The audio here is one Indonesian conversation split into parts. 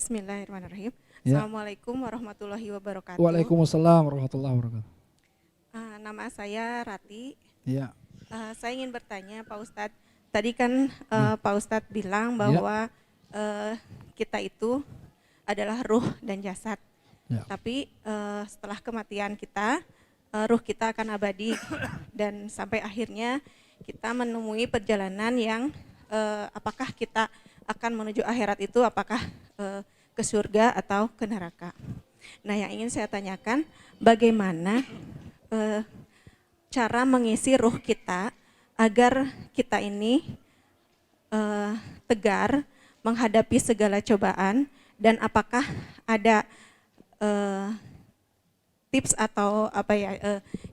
Bismillahirrahmanirrahim. Ya. Assalamualaikum warahmatullahi wabarakatuh. Waalaikumsalam warahmatullahi wabarakatuh. Nama saya Rati. Ya. Saya ingin bertanya Pak Ustadz. Tadi kan Pak Ustadz bilang bahwa kita itu adalah ruh dan jasad. Ya. Tapi setelah kematian kita, ruh kita akan abadi dan sampai akhirnya kita menemui perjalanan yang apakah kita akan menuju akhirat itu apakah ke surga atau ke neraka. Nah, yang ingin saya tanyakan, bagaimana cara mengisi ruh kita agar kita ini tegar menghadapi segala cobaan, dan apakah ada tips atau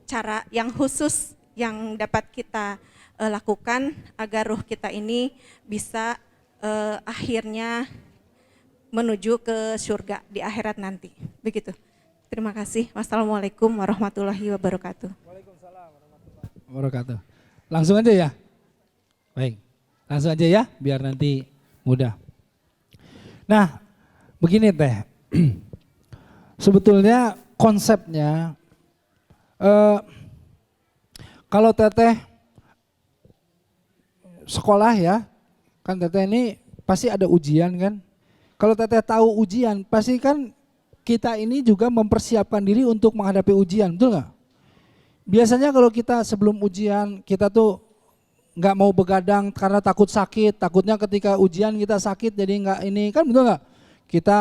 cara yang khusus yang dapat kita lakukan agar ruh kita ini bisa akhirnya menuju ke surga di akhirat nanti. Begitu. Terima kasih. Wassalamualaikum warahmatullahi wabarakatuh. Waalaikumsalam warahmatullahi wabarakatuh. Langsung aja ya. Baik. Langsung aja ya biar nanti mudah. Nah, begini Teh. Sebetulnya konsepnya kalau Teteh sekolah ya, kan Teteh ini pasti ada ujian kan. Kalau Teteh tahu ujian, pasti kan kita ini juga mempersiapkan diri untuk menghadapi ujian, betul nggak? Biasanya kalau kita sebelum ujian, kita tuh nggak mau begadang karena takut sakit, takutnya ketika ujian kita sakit jadi nggak ini, kan betul nggak? Kita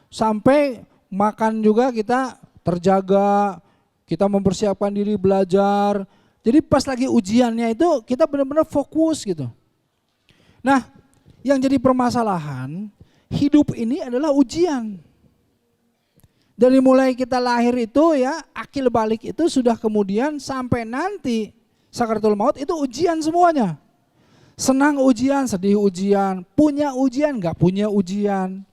sampai makan juga kita terjaga, kita mempersiapkan diri belajar. Jadi pas lagi ujiannya itu kita benar-benar fokus gitu. Nah, yang jadi permasalahan, hidup ini adalah ujian. Dari mulai kita lahir itu ya, akil balik itu sudah kemudian sampai nanti sakaratul maut itu ujian semuanya. Senang ujian, sedih ujian, punya ujian, nggak punya ujian.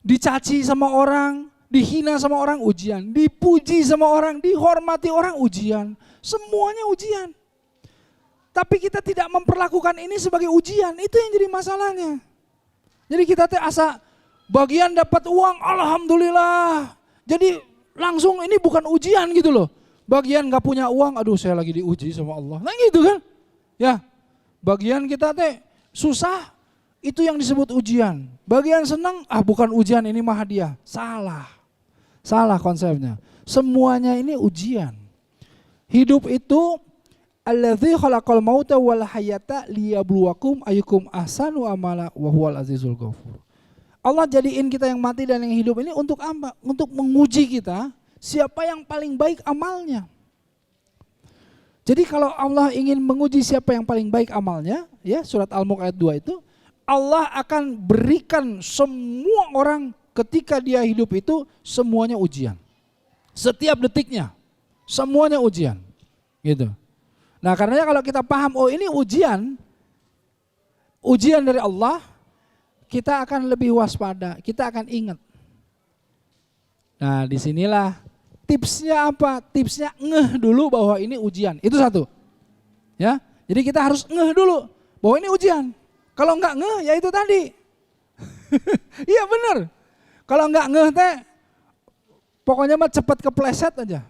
Dicaci sama orang, dihina sama orang ujian, dipuji sama orang, dihormati orang ujian. Semuanya ujian. Tapi kita tidak memperlakukan ini sebagai ujian, itu yang jadi masalahnya. Jadi kita asa bagian dapat uang, alhamdulillah. Jadi langsung ini bukan ujian gitu loh. Bagian gak punya uang, aduh saya lagi diuji sama Allah. Nah gitu kan. Ya, bagian kita susah, itu yang disebut ujian. Bagian senang, bukan ujian, ini mah hadiah. Salah. Salah konsepnya. Semuanya ini ujian. Hidup itu alladzi khalaqal mauta wal hayata liyabluwakum ayyukum ahsanu amala wa huwal azizul ghafur. Allah jadiin kita yang mati dan yang hidup ini untuk apa? Untuk menguji kita siapa yang paling baik amalnya. Jadi kalau Allah ingin menguji siapa yang paling baik amalnya, ya surat Al-Mulk ayat 2 itu, Allah akan berikan semua orang ketika dia hidup itu semuanya ujian. Setiap detiknya semuanya ujian. Gitu. Nah, karenanya kalau kita paham ini ujian dari Allah, kita akan lebih waspada, kita akan ingat. Nah, disinilah tipsnya apa? Tipsnya ngeh dulu bahwa ini ujian, itu satu. Ya, jadi kita harus ngeh dulu bahwa ini ujian. Kalau enggak ngeh, ya itu tadi. Iya benar. Kalau enggak ngeh pokoknya mah cepat kepleset aja.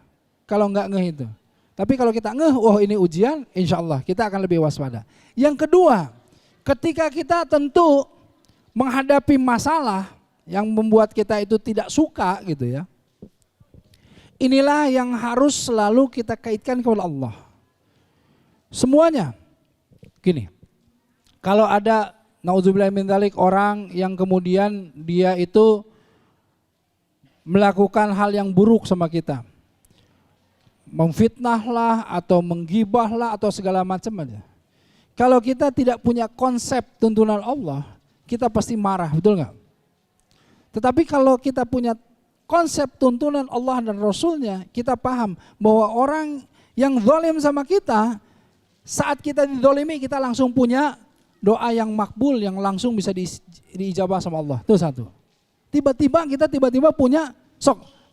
Kalau enggak ngeh itu. Tapi kalau kita ngeh, ini ujian, insya Allah kita akan lebih waspada. Yang kedua, ketika kita tentu menghadapi masalah yang membuat kita itu tidak suka gitu ya. Inilah yang harus selalu kita kaitkan kepada Allah. Semuanya. Gini, kalau ada naudzubillah min dzalik orang yang kemudian dia itu melakukan hal yang buruk sama kita. Memfitnahlah atau menggibahlah atau segala macam aja. Kalau kita tidak punya konsep tuntunan Allah, kita pasti marah, betul nggak? Tetapi kalau kita punya konsep tuntunan Allah dan Rasulnya, kita paham bahwa orang yang zalim sama kita, saat kita dizalimi kita langsung punya doa yang makbul, yang langsung bisa diijabah sama Allah. Itu satu. Tiba-tiba kita punya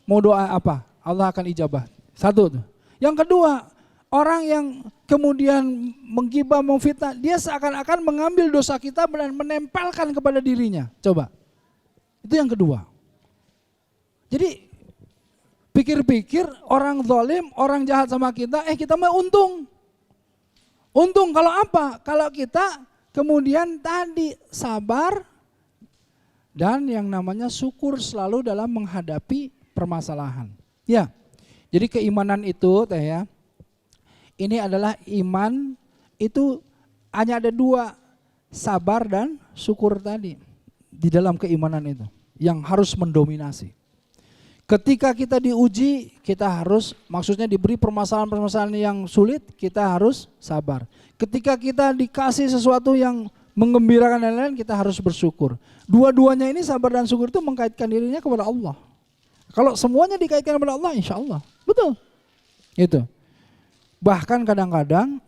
mau doa apa, Allah akan ijabah. Satu tuh. Yang kedua, orang yang kemudian menggibah, memfitnah, dia seakan-akan mengambil dosa kita dan menempelkan kepada dirinya. Coba. Itu yang kedua. Jadi pikir-pikir orang zalim, orang jahat sama kita, kita mah untung. Untung kalau apa? Kalau kita kemudian tadi sabar dan yang namanya syukur selalu dalam menghadapi permasalahan. Ya, jadi keimanan itu teh ya, ini adalah iman itu hanya ada dua, sabar dan syukur tadi di dalam keimanan itu yang harus mendominasi. Ketika kita diuji, kita harus, maksudnya diberi permasalahan-permasalahan yang sulit, kita harus sabar. Ketika kita dikasih sesuatu yang menggembirakan dan lain-lain, kita harus bersyukur. Dua-duanya ini sabar dan syukur itu mengkaitkan dirinya kepada Allah. Kalau semuanya dikaitkan kepada Allah, insya Allah. Betul. Itu. Bahkan kadang-kadang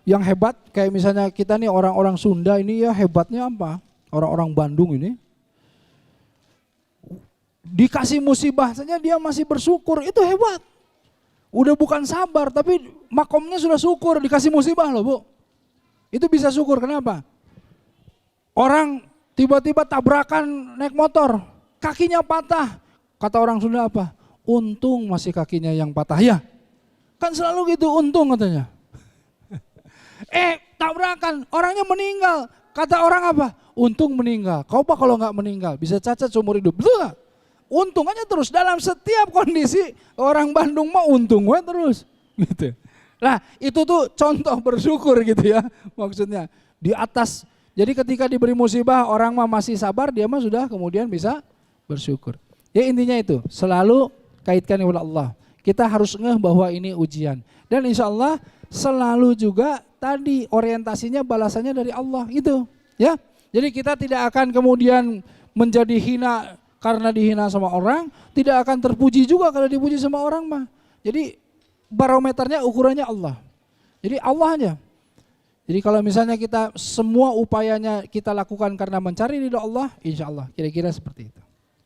yang hebat, kayak misalnya kita nih orang-orang Sunda ini ya hebatnya apa? Orang-orang Bandung ini. Dikasih musibah saja dia masih bersyukur, itu hebat. Udah bukan sabar tapi makomnya sudah syukur, dikasih musibah loh Bu. Itu bisa syukur, kenapa? Orang tiba-tiba tabrakan naik motor, kakinya patah. Kata orang Sunda apa? Untung masih kakinya yang patah ya. Kan selalu gitu, untung katanya. Tabrakan, orangnya meninggal. Kata orang apa? Untung meninggal. Kau apa kalau nggak meninggal? Bisa cacat seumur hidup, betul nggak? Untung aja terus dalam setiap kondisi orang Bandung mah untung gue terus gitu. Nah itu tuh contoh bersyukur gitu ya maksudnya di atas. Jadi ketika diberi musibah orang mah masih sabar, dia mah sudah kemudian bisa bersyukur. Ya intinya itu selalu kaitkan kepada Allah. Kita harus ngeh bahwa ini ujian dan insya Allah selalu juga tadi orientasinya balasannya dari Allah itu ya. Jadi kita tidak akan kemudian menjadi hina karena dihina sama orang, tidak akan terpuji juga kalau dipuji sama orang mah. Jadi barometernya ukurannya Allah. Jadi Allah aja. Jadi kalau misalnya kita semua upayanya kita lakukan karena mencari ridho Allah, insya Allah kira-kira seperti itu.